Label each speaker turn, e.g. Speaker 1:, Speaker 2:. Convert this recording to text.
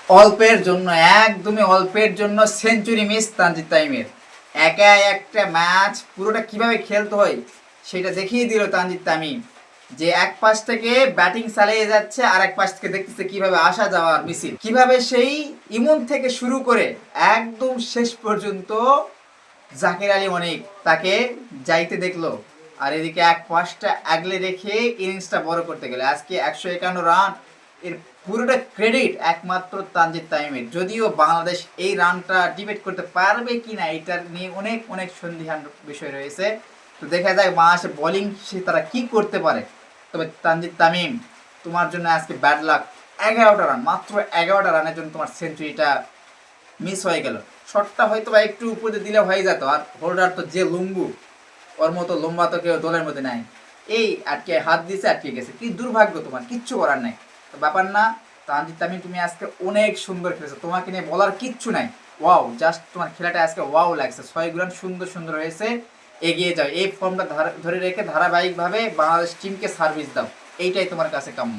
Speaker 1: অল্পের জন্য, একদমই অল্পের জন্য সেঞ্চুরি মিস তানজিদ তামিমের। একা একটা ম্যাচ পুরোটা কিভাবে খেলতে হয় সেটা দেখিয়ে দিল তানজিদ তামিম, যে এক পাশ থেকে ব্যাটিং চালিয়ে যাচ্ছে আর এক পাশ থেকে দেখতেছে কিভাবে আসা যাওয়ার মিছিল, কিভাবে সেই ইমন থেকে শুরু করে একদম শেষ পর্যন্ত জাকির আলী অনেক তাকে যাইতে দেখলো। আর এদিকে এক পাশটা আগলে রেখে ইনিংসটা বড় করতে গেলে আজকে 151 রান, এর পুরোটা ক্রেডিট একমাত্র তানজিদ তামিমের। যদিও বাংলাদেশ এই রানটা ডিবেট করতে পারবে কি না এটার নিয়ে অনেক অনেক সন্দিহান বিষয় রয়েছে। তো দেখা যায় বাংলাদেশের বোলিং সে তারা কি করতে পারে। তবে তানজিদ তামিম, তোমার জন্য আজকে ব্যাড লাক। 11টা রান, মাত্র 11টা রানের জন্য তোমার সেঞ্চুরিটা মিস হয়ে গেল। শটটা হয়তো বা একটু উপরে দিলে হয়ে যেত, আর হোল্ডার তো যে লম্বু, ওর মতো লম্বা তো কেউ দলের মধ্যে নাই। এই আটকে হাত দিয়েছে, আটকে গেছে, কি দুর্ভাগ্য, তোমার কিচ্ছু করার নাই। তো ব্যাপার না, তানজিদ তামিম তুমি আজকে অনেক সুন্দর খেলেছো, তোমাকে নিয়ে বলার কিচ্ছু নাই। ওয়াও, জাস্ট তোমার খেলাটা আজকে ওয়াও লাগছে। 6 রান সুন্দর সুন্দর হয়েছে। এগিয়ে যাও, এই ফর্মটা ধরে রেখে ধারাবাহিকভাবে বাংলাদেশ টিমকে সার্ভিস দাও, এইটাই তোমার কাছে কাম্য।